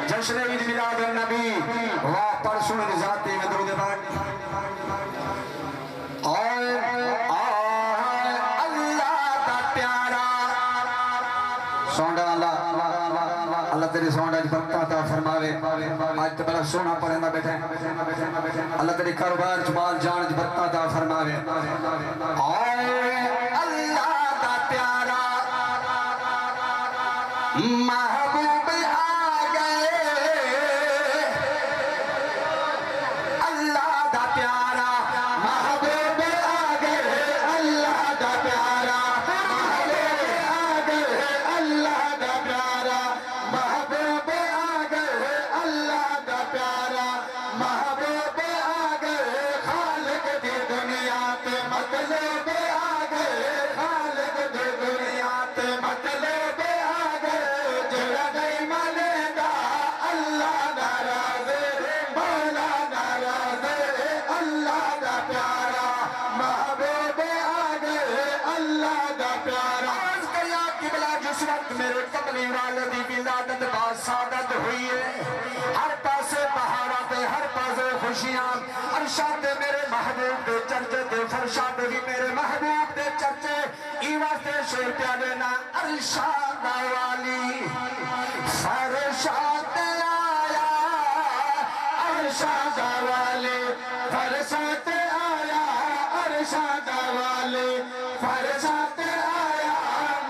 جشن عید میلاد النبی واہ پرسوں ذاتی میں درود پاک اور اللہ کا پیارا سونڈا اللہ تیری سونڈا جی برکات عطا فرماوے آج تو بڑا سونا پڑھنا بیٹھے اللہ تیری کاروبار جمال جان جی برکات عطا فرماوے اور اللہ کا پیارا محبوب آ گئے اللہ دا پیارا محبوب آ گئے اللہ دا پیارا محبوب آ گئے اللہ دا پیارا محبوب آ گئے اللہ دا پیارا محبوب آ گئے خالق دی دنیا تے مطلب آ گئے خالق دی دنیا تے مطلب میرے قبلی والدی ولادت بعد سعادت ہوئی ہے ہر پاسے بہارات ہر پاسے خوشیاں ارشاد میرے محبوب دے چرچے دے فرشاد بھی میرے محبوب دے چرچے ایواستے شیر پیادے نا ارشاد والی فرشاد آیا ارشاد والی فرشاد آیا ارشاد والی فرشاد آیا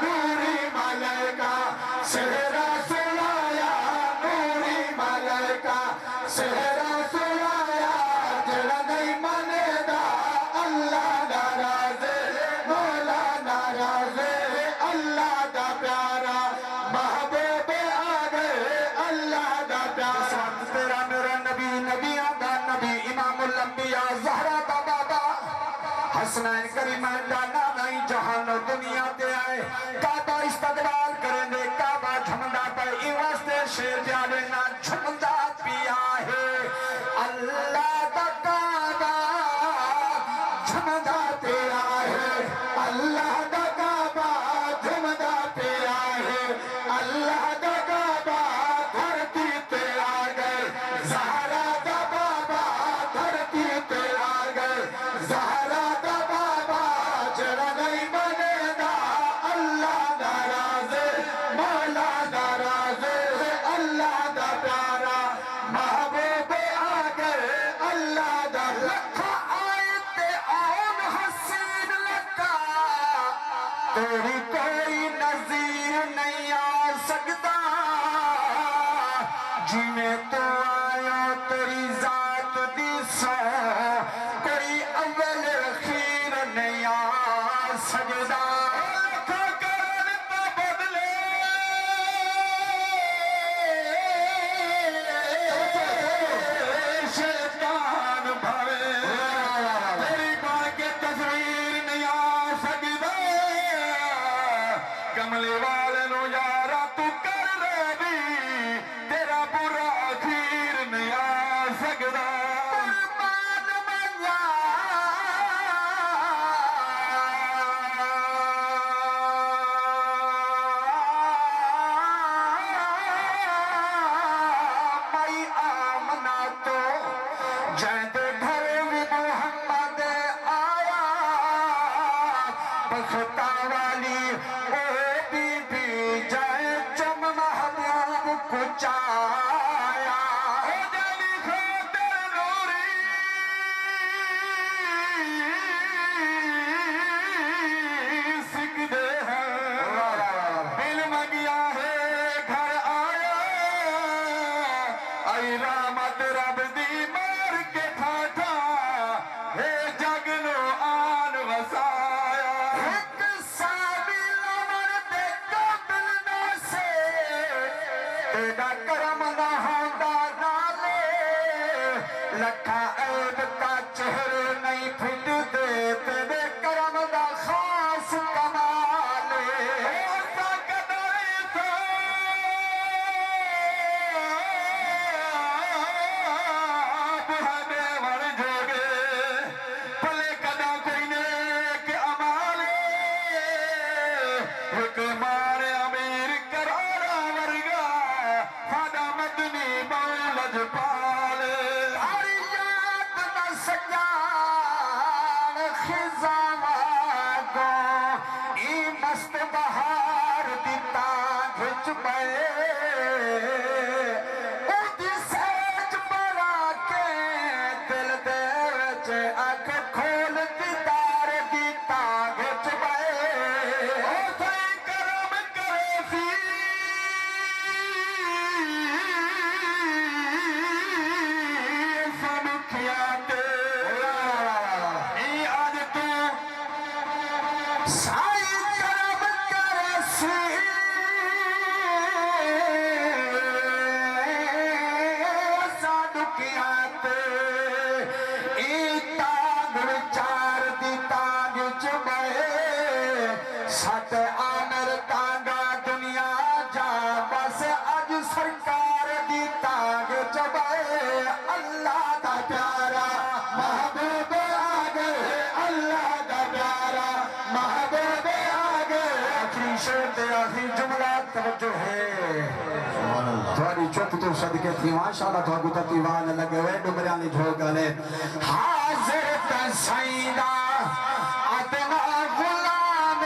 نوری ملائکہ سہرا سلایا نوری ملائکہ سہرا سلایا جڑا نہیں مانے دا اللہ ناراض مولا ناراض اللہ دا پیارا محبوب آ گئے اللہ دا پیارا تیرا میرا نبی نبیاں دا نبی امام الانبیاء زہرا دا بابا حسنین کریمین دا نائی جہان و دنیا تے آئے کعبہ استقبال کریں دے کعبہ جھمدہ پہ ایواستے شیر پیارے نا جھمدہ پیا ہے اللہ دا کعبہ جھمدہ پیا ہے اللہ دا کعبہ جھمدہ پیا ہے اللہ دا کعبہ دھرتی تے آ گئے زہرا دا بابا دھرتی تے آ گئے زہرا دا بابا جڑا نہیں بنے دا اللہ ناراض مولا ناراض اللہ دا پیارا محبوب آ گئے اللہ دا لکھا آئے تے آن حسین لکھا تیری کوئی نظیر نہیں آ سکتا جی میں تو آیا تیری ذات دی سو کوئی اول اخیر نہیں آ سکتا لکھا کرن تو بدلے شیطان بھاوے تیری بار کے تصویر نہیں آ سکتا کملے والے نو یارا تو کر رہے بھی تیرا برا اخیر نہیں آ سکتا قربان منیا مائی آمنہ تو جائیں دے گھر بھی محمد آیا بختا والی اے بی جائیں چم محبوب کو چایا اے جالی خاطر نوری سکھ دے ہیں دل مگیا ہے گھر آیا اے رحمت رب دی مار کے ٹھاٹھا اے جگ نو آن وسایا ایک سابی لمر دے قابل نہ سے تیرا کرم نہ ہوندا نالے لکھا عیب کا چہرے نہیں پھٹ دے تیرے کرم دا خاص کمالے ایسا کدائی تھا بہنے ور جوگے پلے کدا کوئی نیک امالے ایک مارے امیر کرارا ورگا فدا پائے اودی سیج برا کے دل دے وچ اکھ کھول دی تار دی تاگ چبائے او تھئی کرم کرے سی سنکھیا تے اے آج تو سائی کرم کرے سی سنکھیا تے اے تاگ وچار دی تاگ چبائے سات آمر تانگا دنیا جا بس اج سرکار دی تاگ چبائے اللہ دا پیارا محبوب آگے اللہ دا پیارا محبوب آگے آخری شعر تے آخری جملہ توجہ ہے تھوڑی چپ تو صدقے تھی ماشاءاللہ تو ابو تیوان لگے ہوئے ڈبریانی جھو گلے حاضر تسیدہ ادنا غلام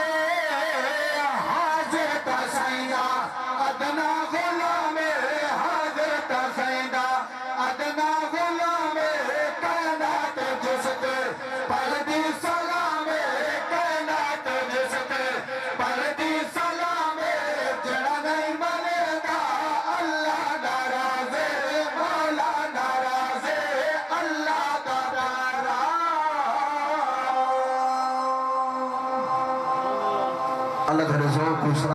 حاضر تسیدہ ادنا غلام حاضر تسیدہ ادنا غلام کائنات جست پردی سلام کائنات جست پردی سلام جڑا نہیں ملے گا اللہ ناراض مولا ناراض اللہ دا پیارا اللہ تعالی ذوق کو